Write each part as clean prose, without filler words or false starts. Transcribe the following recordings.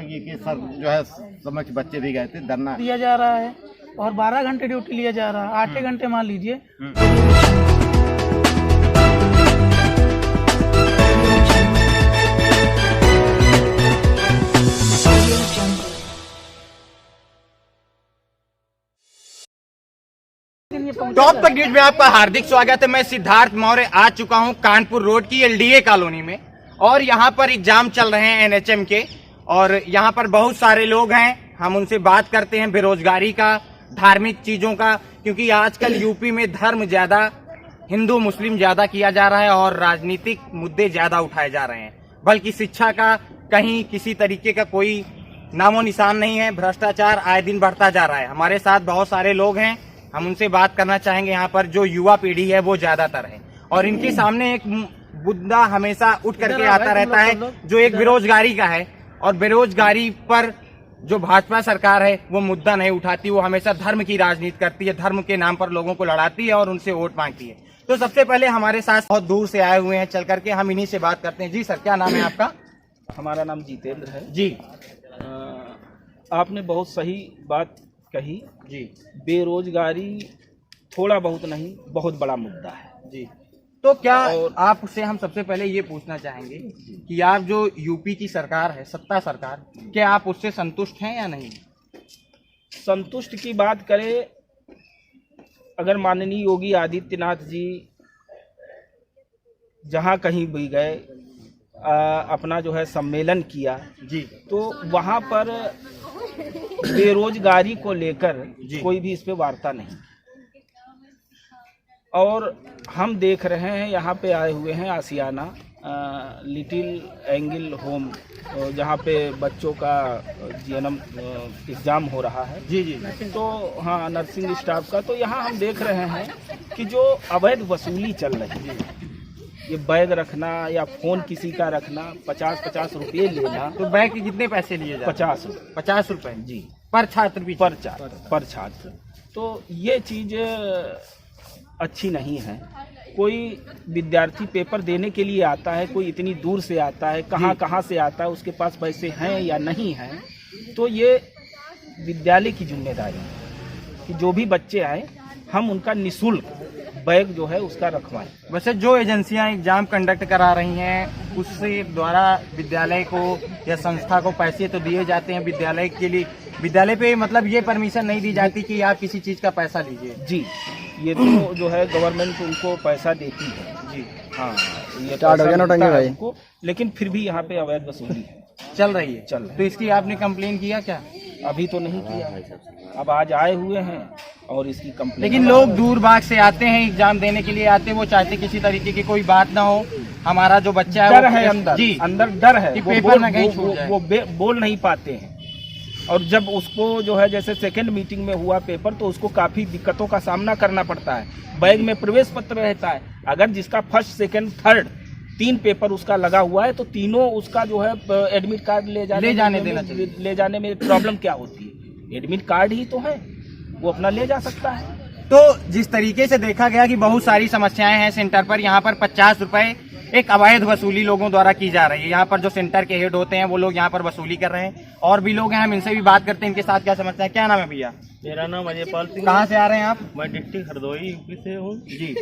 ठगी के सर जो है समक्ष बच्चे भी गए थे धरना दिया जा रहा है और 12 घंटे ड्यूटी लिया जा रहा है, 8 घंटे मान लीजिए। टॉप तक न्यूज में आपका हार्दिक स्वागत है। मैं सिद्धार्थ मौर्य आ चुका हूं कानपुर रोड की एलडीए कॉलोनी में और यहां पर एग्जाम चल रहे हैं एनएचएम के और यहां पर बहुत सारे लोग हैं। हम उनसे बात करते हैं बेरोजगारी का, धार्मिक चीजों का, क्योंकि आजकल यूपी में धर्म ज्यादा, हिंदू मुस्लिम ज्यादा किया जा रहा है और राजनीतिक मुद्दे ज्यादा उठाए जा रहे हैं, बल्कि शिक्षा का कहीं किसी तरीके का कोई नामो निशान नहीं है। भ्रष्टाचार आए दिन बढ़ता जा रहा है। हमारे साथ बहुत सारे लोग हैं, हम उनसे बात करना चाहेंगे। यहाँ पर जो युवा पीढ़ी है वो ज्यादातर है और इनके सामने एक मुद्दा हमेशा उठ करके आता रहता है जो एक बेरोजगारी का है, और बेरोजगारी पर जो भाजपा सरकार है वो मुद्दा नहीं उठाती। वो हमेशा धर्म की राजनीति करती है, धर्म के नाम पर लोगों को लड़ाती है और उनसे वोट मांगती है। तो सबसे पहले हमारे साथ बहुत दूर से आए हुए हैं, चल करके हम इन्हीं से बात करते हैं। जी सर, क्या नाम है आपका? हमारा नाम जितेंद्र है जी। आपने बहुत सही बात कही जी। बेरोजगारी थोड़ा बहुत नहीं, बहुत बड़ा मुद्दा है जी। तो क्या आपसे हम सबसे पहले ये पूछना चाहेंगे कि आप जो यूपी की सरकार है, सत्ता सरकार, क्या आप उससे संतुष्ट हैं या नहीं? संतुष्ट की बात करें, अगर माननीय योगी आदित्यनाथ जी जहाँ कहीं भी गए, अपना जो है सम्मेलन किया जी, तो वहाँ पर बेरोजगारी को लेकर कोई भी इस पे वार्ता नहीं। और हम देख रहे हैं यहाँ पे आए हुए हैं आसियाना लिटिल एंगल होम, जहाँ पे बच्चों का जीएनएम एग्जाम हो रहा है। जी जी। तो हाँ, नर्सिंग स्टाफ का। तो यहाँ हम देख रहे हैं कि जो अवैध वसूली चल रही है, ये बैग रखना या फोन किसी का रखना, 50-50 रुपये लेना। तो बैग के कितने पैसे लिए जाते? 50 रुपए जी, पर छात्र भी, पर छात्र। तो ये चीज अच्छी नहीं है। कोई विद्यार्थी पेपर देने के लिए आता है, कोई इतनी दूर से आता है, कहाँ से आता है, उसके पास पैसे हैं या नहीं हैं। तो ये विद्यालय की जिम्मेदारी है कि जो भी बच्चे आए हम उनका निःशुल्क बैग जो है उसका रखवाएं। वैसे जो एजेंसियां एग्जाम कंडक्ट करा रही हैं उससे द्वारा विद्यालय को या संस्था को पैसे तो दिए जाते हैं विद्यालय के लिए, विद्यालय पे मतलब ये परमिशन नहीं दी जाती कि आप किसी चीज का पैसा लीजिए। जी, ये तो जो है गवर्नमेंट उनको पैसा देती है। जी हाँ, ये भाई उनको, लेकिन फिर भी यहाँ पे अवैध वसूली चल रही है। तो इसकी आपने कंप्लेन किया क्या? अभी तो नहीं किया, अब आज आए हुए हैं और इसकी कंप्लेन। लेकिन लोग दूर भाग से आते हैं, एग्जाम देने के लिए आते हैं, वो चाहते किसी तरीके की कोई बात ना हो, हमारा जो बच्चा है डर है अंदर जी, अंदर डर है कि पेपर ना कहीं छूट जाए। वो बोल नहीं पाते हैं। और जब उसको जो है जैसे सेकंड मीटिंग में हुआ पेपर, तो उसको काफी दिक्कतों का सामना करना पड़ता है। बैग में प्रवेश पत्र रहता है, अगर जिसका फर्स्ट सेकंड थर्ड 3 पेपर उसका लगा हुआ है तो तीनों उसका जो है एडमिट कार्ड ले जाने में प्रॉब्लम क्या होती है? एडमिट कार्ड ही तो है, वो अपना ले जा सकता है। तो जिस तरीके से देखा गया कि बहुत सारी समस्याएं हैं सेंटर पर, यहाँ पर 50 रुपए एक अवैध वसूली लोगों द्वारा की जा रही है। यहाँ पर जो सेंटर के हेड होते हैं वो लोग यहाँ पर वसूली कर रहे हैं, और भी लोग हैं, हम इनसे भी बात करते हैं, इनके साथ क्या समस्या है। क्या नाम है भैया? मेरा नाम अजयपाल सिंह। कहाँ से आ रहे हैं आप? मैं डिस्ट्रिक्ट हरदोई यूपी से हूँ जी।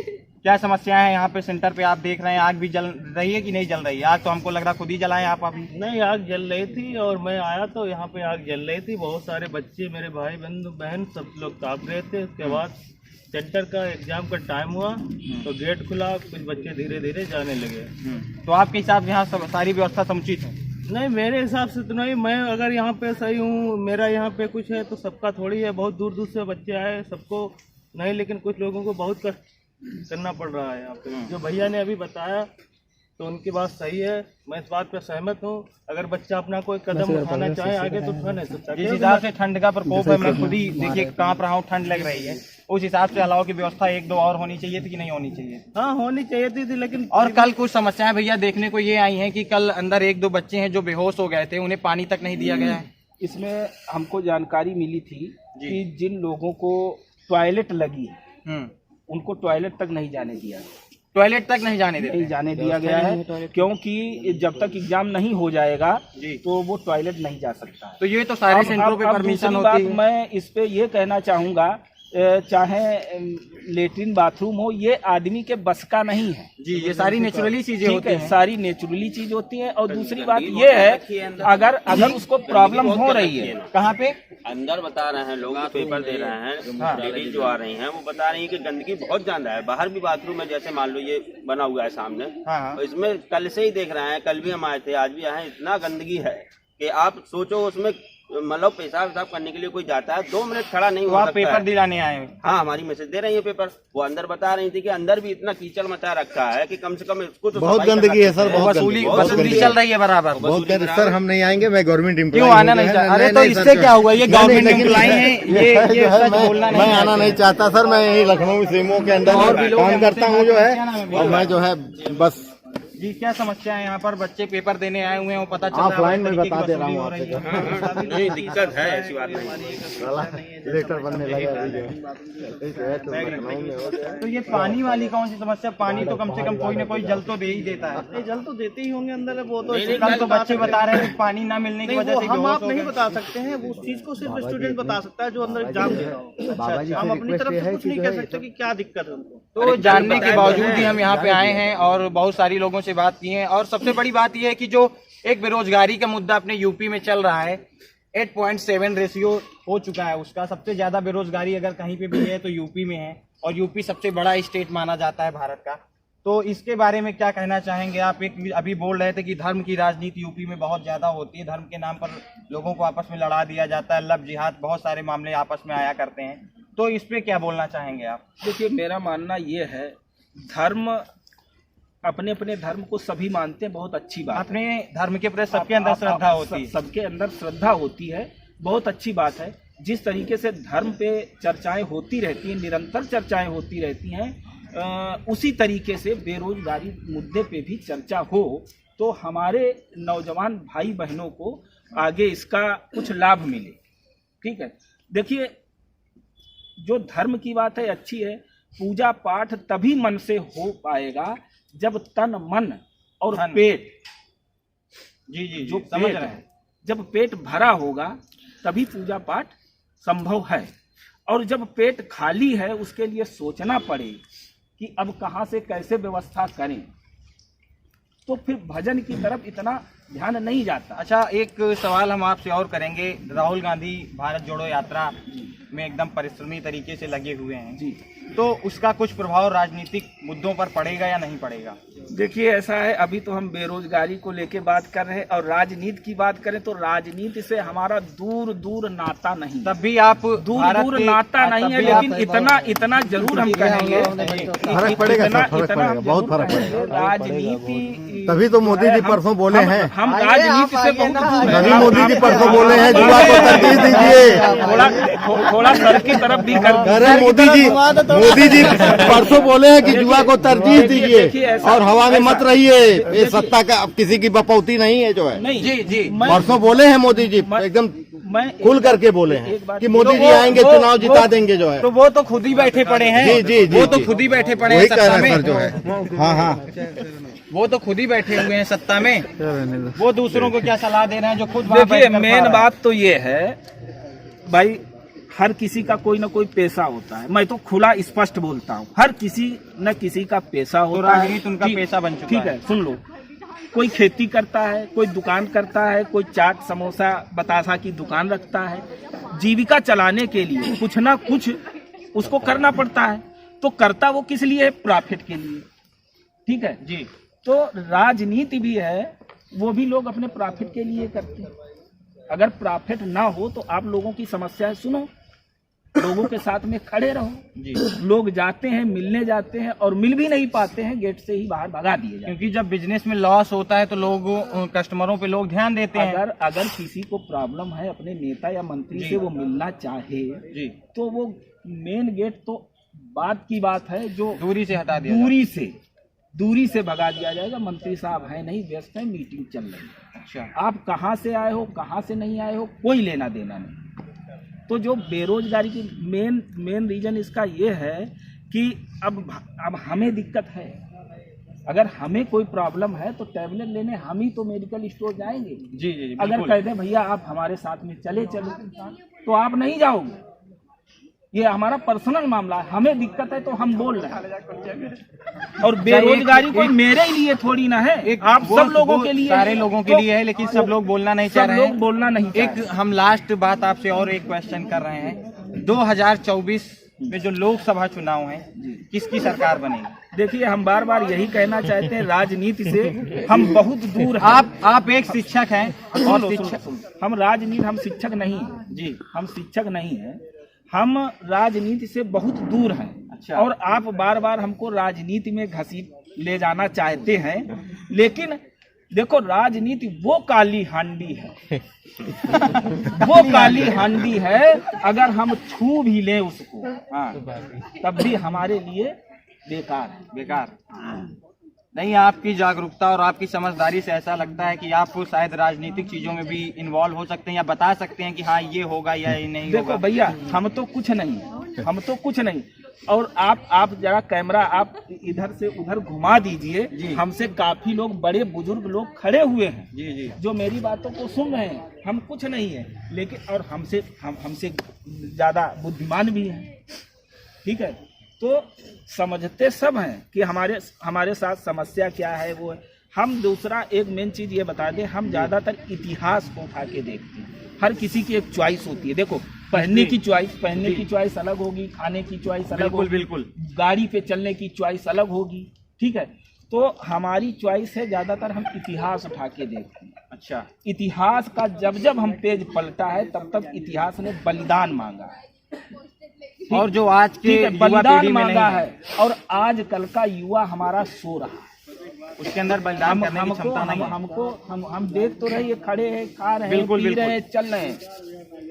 क्या समस्या है यहाँ पे सेंटर पे? आप देख रहे हैं आग भी जल रही है कि नहीं जल रही है? आग तो हमको लग रहा खुद ही जलाए आप अभी। नहीं, आग जल रही थी और मैं आया तो यहाँ पे आग जल रही थी। बहुत सारे बच्चे, मेरे भाई बहन सब लोग ताप रहे थे। उसके बाद सेंटर का एग्जाम का टाइम हुआ तो गेट खुला, कुछ बच्चे धीरे धीरे जाने लगे। तो आपके हिसाब से यहाँ सारी व्यवस्था समुचित है? नहीं, मेरे हिसाब से तो नहीं। मैं अगर यहाँ पे सही हूँ, मेरा यहाँ पे कुछ है तो सबका थोड़ी है। बहुत दूर दूर से बच्चे आए, सबको नहीं, लेकिन कुछ लोगों को बहुत कष्ट करना पड़ रहा है यहाँ पे। जो भैया ने अभी बताया तो उनकी बात सही है, मैं इस बात पे सहमत हूँ। अगर बच्चा अपना कोई कदम उठाना चाहे आगे तो उठा नहीं सकता। जिस हिसाब से ठंड का प्रकोप है, मैं खुद ही देखिए कांप रहा हूँ, ठंड लग रही है, उस हिसाब से अलाव की व्यवस्था 1-2 और होनी चाहिए थी कि नहीं होनी चाहिए? हाँ, होनी चाहिए थी, लेकिन और कल कुछ समस्याएं भैया देखने को ये आई हैं कि कल अंदर 1-2 बच्चे हैं जो बेहोश हो गए थे, उन्हें पानी तक नहीं दिया गया है। इसमें हमको जानकारी मिली थी कि जिन लोगों को टॉयलेट लगी उनको टॉयलेट तक नहीं जाने दिया। टॉयलेट तक नहीं जाने नहीं देते। जाने दिया गया है, क्योंकि जब तक एग्जाम नहीं हो जाएगा जी। तो वो टॉयलेट नहीं जा सकता है। तो ये तो सारे सेंटरों पे अब परमिशन दूसरी होती बात है। मैं इस पे ये कहना चाहूँगा, चाहे लेटरिन बाथरूम हो, ये आदमी के बस का नहीं है। जी, ये सारी नेचुरली चीजें ठीक होती है, हैं। सारी नेचुरली चीज होती है। और दूसरी बात ये है, अगर उसको प्रॉब्लम हो रही है, कहाँ पे? अंदर बता रहे हैं लोग, पेपर दे रहे हैं, लेडीज जो आ रही हैं वो बता रही हैं कि गंदगी बहुत ज्यादा है। बाहर भी बाथरूम है, जैसे मान लो ये बना हुआ है सामने, हाँ। तो इसमें कल से ही देख रहे हैं, कल भी हम आए थे, आज भी आए हैं, इतना गंदगी है कि आप सोचो उसमें मतलब पेशाब करने के लिए कोई जाता है 2 मिनट खड़ा नहीं तो हो आप सकता पेपर है। दिलाने आए हैं। हाँ, हमारी मैसेज दे रही है पेपर। वो अंदर बता रही थी कि अंदर भी इतना कीचड़ मचा रखा है कि कम से कम इसको तो बहुत सफाई गंदगी है करना सर, चाहिए। बहुत वसूली गंदगी, बहुत वसूली गंदगी चल रही है बराबर। बहुत गंदगी। सर हम नहीं आएंगे, मैं गवर्नमेंट एम्प्लॉय क्यों आना नहीं चाहता? अरे तो इससे क्या हुआ, ये गवर्नमेंट एम्प्लॉय है, ये सच बोलना नहीं मैं आना नहीं चाहता सर। मैं यही लखनऊ सीमो के अंदर और भी लोग काम हैं, करता हूँ जो है, क्या नाम है? और मैं जो है बस जी, क्या समस्या है यहाँ पर? बच्चे पेपर देने आए हुए हैं, वो पता चल रहा है ऑफलाइन में तरीके की बता दे रहा वसूली हूँ हो रही है। आपसे। नहीं, दिक्कत है, ऐसी बात नहीं। लेटर बनने लगा अभी जो है, तो लखनऊ में हो गया। तो ये पानी वाली कौन सी समस्या? पानी तो कम से कम कोई ना कोई जल तो दे ही देता है। ये जल तो देते ही होंगे अंदर, वो तो कल तो बच्चे बता रहे हैं कि पानी ना मिलने की नहीं, वजह वो से हम बेहोश आप हो नहीं गए। बता सकते हैं, वो उस चीज को सिर्फ स्टूडेंट बता सकता है जो अंदर एग्जाम दे रहा हो। बाबा जी हम से अपनी रिक्वेस्ट तरफ ये से है कुछ कि नहीं जो कह है सकते कि क्या दिक्कत है उनको। तो जानने के बावजूद ही हम यहाँ पे आए हैं और बहुत सारी लोगों से बात की है। और सबसे बड़ी बात यह है कि जो एक बेरोजगारी का मुद्दा अपने यूपी में चल रहा है, 8.7 रेशियो हो चुका है उसका। सबसे ज्यादा बेरोजगारी अगर कहीं पे भी है तो यूपी में है, और यूपी सबसे बड़ा स्टेट माना जाता है भारत का। तो इसके बारे में क्या कहना चाहेंगे आप? एक अभी बोल रहे थे कि धर्म की राजनीति यूपी में बहुत ज्यादा होती है, धर्म के नाम पर लोगों को आपस में लड़ा दिया जाता है, लब जिहाद, बहुत सारे मामले आपस में आया करते हैं। तो इस पे क्या बोलना चाहेंगे आप? देखिए, मेरा मानना ये है, धर्म अपने अपने धर्म को सभी मानते हैं, बहुत अच्छी बात है। अपने धर्म के प्रति सबके अंदर श्रद्धा होती है। सबके अंदर श्रद्धा होती है, बहुत अच्छी बात है। जिस तरीके से धर्म पे चर्चाएं होती रहती हैं, निरंतर चर्चाएं होती रहती हैं, उसी तरीके से बेरोजगारी मुद्दे पे भी चर्चा हो तो हमारे नौजवान भाई बहनों को आगे इसका कुछ लाभ मिले। ठीक है, देखिए, जो धर्म की बात है अच्छी है। पूजा पाठ तभी मन से हो पाएगा जब तन, मन और पेट, जी जो समझ पेट रहे है, हैं। जब पेट भरा होगा तभी पूजा पाठ संभव है। और जब पेट खाली है, उसके लिए सोचना पड़े कि अब कहाँ से कैसे व्यवस्था करें, तो फिर भजन की तरफ इतना ध्यान नहीं जाता। अच्छा, एक सवाल हम आपसे और करेंगे। राहुल गांधी भारत जोड़ो यात्रा में एकदम परिश्रमी तरीके से लगे हुए हैं जी, तो उसका कुछ प्रभाव राजनीतिक मुद्दों पर पड़ेगा या नहीं पड़ेगा? देखिए, ऐसा है, अभी तो हम बेरोजगारी को लेके बात कर रहे हैं, और राजनीति की बात करें तो राजनीति से हमारा दूर दूर नाता नहीं। तब भी आप दूर नाता नहीं है, लेकिन इतना जरूर हम कहेंगे, फर्क पड़ेगा सर, फर्क पड़ेगा, बहुत फर्क पड़ेगा। राजनीति, तभी तो मोदी जी परसों बोले हैं, हम राजनीति से बहुत दूर हैं। तभी मोदी जी परसों बोले हैं जुआ को तरजीह दीजिए। थोड़ा सर की तरफ भी कर अरे मोदी जी परसों बोले हैं कि जुआ को तरजीह दीजिए और हवा में मत रहिए। ये सत्ता का अब किसी की बपौती नहीं है जो है। नहीं, जी परसों बोले हैं मोदी जी, एकदम मैं खुल करके बोले हैं कि मोदी जी आएंगे, चुनाव जिता देंगे जो है। तो वो तो खुद ही बैठे पड़े हैं। जी, वो तो खुद ही बैठे पड़े हैं वही कह सत्ता रहे हैं सर में। जो है। हाँ, वो तो खुद ही बैठे हुए हैं सत्ता में, वो दूसरों को क्या सलाह दे रहे हैं जो खुद वहाँ देखिए, बैठकर खा मेन रहे हैं? बात तो ये है भाई, हर किसी का कोई ना कोई पेशा होता है। मैं तो खुला स्पष्ट बोलता हूँ, हर किसी न किसी का पेशा होता है। राजनीति उनका पेशा बन चुका ठीक है, सुन लो, कोई खेती करता है, कोई दुकान करता है, कोई चाट समोसा बतासा की दुकान रखता है। जीविका चलाने के लिए कुछ ना कुछ उसको करना पड़ता है, तो करता वो किस लिए है? प्रॉफिट के लिए। ठीक है जी। तो राजनीति भी है, वो भी लोग अपने प्रॉफिट के लिए करते हैं। अगर प्रॉफिट ना हो तो आप लोगों की समस्याएं सुनो, लोगों के साथ में खड़े रहो। जी। लोग जाते हैं, मिलने जाते हैं और मिल भी नहीं पाते हैं, गेट से ही बाहर भगा दिए जाते हैं। क्योंकि जब बिजनेस में लॉस होता है तो लोग कस्टमरों पे लोग ध्यान देते हैं। अगर किसी को प्रॉब्लम है, अपने नेता या मंत्री से वो मिलना चाहे जी, तो वो मेन गेट तो बात की बात है, जो दूरी से हटा दिया दूरी से भगा दिया जाएगा। मंत्री साहब है नहीं, व्यस्त है, मीटिंग चल रही है। अच्छा, आप कहाँ से आए हो, कहाँ से नहीं आए हो, कोई लेना देना नहीं। तो जो बेरोजगारी की मेन रीजन इसका ये है कि अब हमें दिक्कत है, अगर हमें कोई प्रॉब्लम है तो टैबलेट लेने हम ही तो मेडिकल स्टोर जाएंगे। जी जी अगर बिल्कुल। कह दे भैया आप हमारे साथ में चले तो आप नहीं जाओगे। ये हमारा पर्सनल मामला है, हमें दिक्कत है तो हम बोल रहे हैं। और बेरोजगारी कोई मेरे लिए थोड़ी ना है, आप सब लोगों के लिए, सारे लोगों के लिए है, लेकिन सब लोग बोलना नहीं चाह सब रहे लोग हैं। बोलना नहीं चाह रहे एक हम लास्ट बात आपसे और एक क्वेश्चन कर रहे हैं, 2024 में जो लोकसभा चुनाव है किसकी सरकार बनेगी? देखिए, हम बार बार यही कहना चाहते हैं, राजनीति से हम बहुत दूर हैं। आप एक शिक्षक हैं और हम राजनीति, हम शिक्षक नहीं हैं जी, हम शिक्षक नहीं हैं, हम राजनीति से बहुत दूर हैं। अच्छा। और आप बार बार हमको राजनीति में घसीट ले जाना चाहते हैं, लेकिन देखो राजनीति वो काली हांडी है वो काली हांडी है, अगर हम छू भी लें उसको, हाँ, तब भी हमारे लिए बेकार। नहीं, आपकी जागरूकता और आपकी समझदारी से ऐसा लगता है कि आप शायद राजनीतिक चीजों में भी इन्वॉल्व हो सकते हैं या बता सकते हैं कि हाँ ये होगा या ये नहीं होगा। देखो भैया, हम तो कुछ नहीं, और आप जरा कैमरा आप इधर से उधर घुमा दीजिए। हमसे काफी लोग, बड़े बुजुर्ग लोग खड़े हुए हैं जी जो मेरी बातों को सुन रहे हैं। हम कुछ नहीं है, लेकिन और हमसे ज्यादा बुद्धिमान भी हैं, ठीक है। तो समझते सब हैं कि हमारे साथ समस्या क्या है वो है। हम दूसरा एक मेन चीज ये बता दें, हम ज्यादातर इतिहास को उठा के देखते हैं। हर किसी की एक चॉइस होती है। देखो, पहनने की चॉइस अलग होगी, खाने की चॉइस अलग होगी, बिल्कुल, गाड़ी पे चलने की चॉइस अलग होगी, ठीक है। तो हमारी चॉइस है ज्यादातर हम इतिहास उठा के देखते हैं। अच्छा, इतिहास का जब हम पेज पलटा है तब इतिहास ने बलिदान मांगा है, और जो आज के बलिदान मांगा है, और आज कल का युवा हमारा सो रहा है, उसके अंदर बलिदान करने की क्षमता नहीं है। हम देख तो रहे, ये खड़े हैं, खा रहे हैं, पी रहे हैं, चल रहे हैं,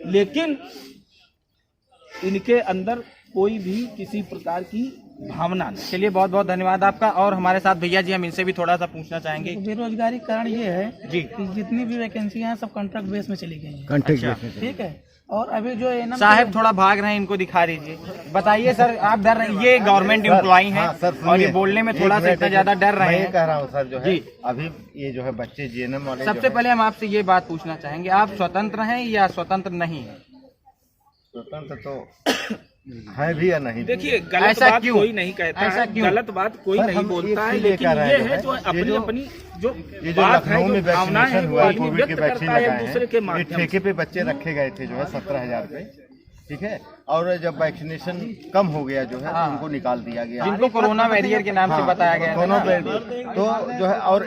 लेकिन इनके अंदर कोई भी किसी प्रकार की भावना नहीं। चलिए, बहुत बहुत धन्यवाद आपका। और हमारे साथ भैया जी, हम इनसे भी थोड़ा सा पूछना चाहेंगे। बेरोजगारी कारण ये है जी कि जितनी भी वैकेंसियां हैं सब कॉन्ट्रैक्ट बेस में चली गई हैं। कॉन्ट्रैक्ट ठीक है, और अभी जो है साहब थोड़ा भाग रहे हैं, इनको दिखा दीजिए। बताइए सर, आप डर रहे हैं? ये गवर्नमेंट एम्प्लॉई हैं और ये बोलने में थोड़ा सा इतना ज्यादा डर रहे हैं। मैं कह रहा हूँ सर, जो है अभी ये जो है बच्चे जीएनएम वाले, सबसे पहले हम आपसे ये बात पूछना चाहेंगे, आप स्वतंत्र हैं या स्वतंत्र नहीं है? स्वतंत्र तो है भी या नहीं। देखिए, गलत बात कोई नहीं कहता है, गलत बात कोई नहीं बोलता है, लेकिन ये है जो अपनी जो ये जो लखनऊ में वैक्सीनेशन हुआ, कोविड के वैक्सीन लगाए हैं, दूसरे के ये ठेके पे बच्चे रखे गए थे जो है 17,000 पे, ठीक है। और जब वैक्सीनेशन कम हो गया जो है तो उनको निकाल दिया गया, जिनको कोरोना वैरियर के नाम से बताया गया था। तो जो है, और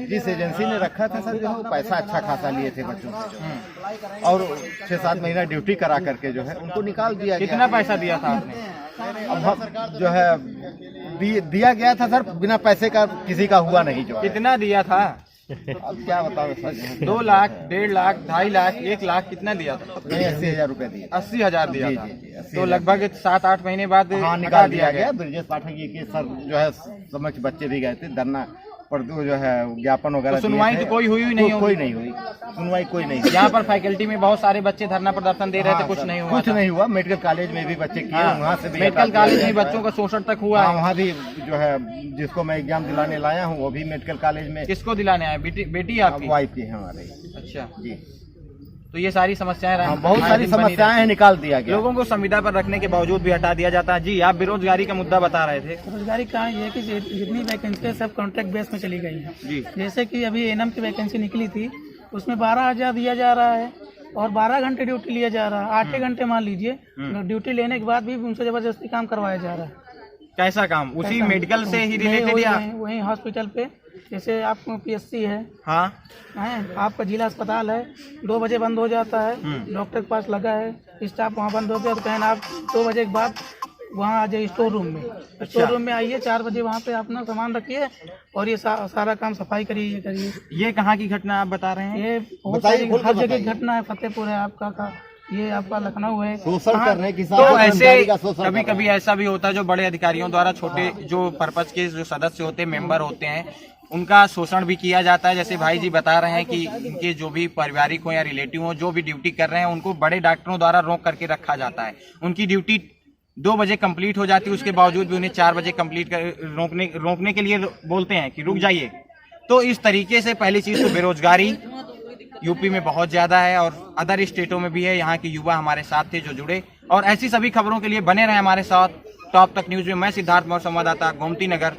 जिस एजेंसी ने रखा था सर, जो है पैसा अच्छा खासा लिए थे बच्चों से, और 6-7 महीना ड्यूटी करा करके जो है उनको निकाल दिया गया। कितना पैसा दिया था आपने? अब जो है दिया गया था सर, बिना पैसे का किसी का हुआ नहीं। जो कितना दिया था? अब क्या बताओ सर, 2 लाख, 1.5 लाख, 2.5 लाख, 1 लाख, कितना दिया था? नहीं, 80,000 रुपये दिए। 80,000 दिया जी, था। जी, जी, 80,000। तो लगभग 7-8 महीने बाद हाँ, निकाल दिया गया। ब्रजेश पाठक जी के सर जो है समक्ष बच्चे भी गए थे धरना पर, जो है ज्ञापन वगैरह। तो सुनवाई तो कोई हुई नहीं होगी? कोई नहीं हुई सुनवाई, कोई नहीं। यहाँ पर फैकल्टी में बहुत सारे बच्चे धरना प्रदर्शन दे रहे थे, कुछ नहीं हुआ? कुछ नहीं हुआ। मेडिकल कॉलेज में भी बच्चे किए, वहाँ से भी मेडिकल कॉलेज में बच्चों का शोषण तक हुआ है। वहाँ भी जो है, जिसको मैं एग्जाम दिलाने लाया हूँ वो भी मेडिकल कॉलेज में। किसको दिलाने आए? बेटी आपकी? वाइफ की है हमारे। अच्छा जी, तो ये सारी समस्याएं बहुत सारी समस्याएं हैं, निकाल दिया गया। लोगों को संविदा पर रखने के बावजूद भी हटा दिया जाता है। जी, आप बेरोजगारी का मुद्दा बता रहे थे। बेरोजगारी कारण ये है कि जितनी वैकेंसी सब कॉन्ट्रैक्ट बेस में चली गई है। जी, जैसे कि अभी एनएम की वैकेंसी निकली थी, उसमें 12,000 दिया जा रहा है और 12 घंटे ड्यूटी लिया जा रहा है। 8 घंटे मान लीजिए, ड्यूटी लेने के बाद भी उनसे जबरदस्ती काम करवाया जा रहा है। कैसा काम? उसी मेडिकल से ही रिलेटेड या वही हॉस्पिटल पे? जैसे आपको पीएससी है, हाँ हैं, आपका जिला अस्पताल है, 2 बजे बंद हो जाता है, डॉक्टर के पास लगा है, स्टाफ वहाँ बंद हो गया, तो कहना आप 2 बजे के बाद वहाँ आ जाइए स्टोर रूम में। स्टोर रूम में आइए, 4 बजे वहाँ पे अपना सामान रखिए और ये सारा काम सफाई करिए, ये करिए। ये कहाँ की घटना आप बता रहे हैं? ये बहुत सारी हर जगह की घटना है। फतेहपुर है आपका का, ये आपका लखनऊ है। शोषण करने की तो ऐसे कभी कभी ऐसा भी होता है, जो बड़े अधिकारियों द्वारा छोटे जो पर्पज के जो सदस्य होते हैं, मेंबर होते हैं, उनका शोषण भी किया जाता है। जैसे भाई जी बता रहे हैं कि इनके जो भी पारिवारिक हो या रिलेटिव हो, जो भी ड्यूटी कर रहे हैं, उनको बड़े डॉक्टरों द्वारा रोक करके रखा जाता है। उनकी ड्यूटी 2 बजे कंप्लीट हो जाती है, उसके बावजूद भी उन्हें 4 बजे कंप्लीट रोकने के लिए बोलते हैं कि रुक जाइए। तो इस तरीके से पहली चीज तो बेरोजगारी यूपी में बहुत ज्यादा है और अदर स्टेटों में भी है। यहाँ के युवा हमारे साथ थे जो जुड़े, और ऐसी सभी खबरों के लिए बने रहे हमारे साथ। टॉप तक न्यूज में मैं सिद्धार्थ मौर्य, संवाददाता, गोमती नगर।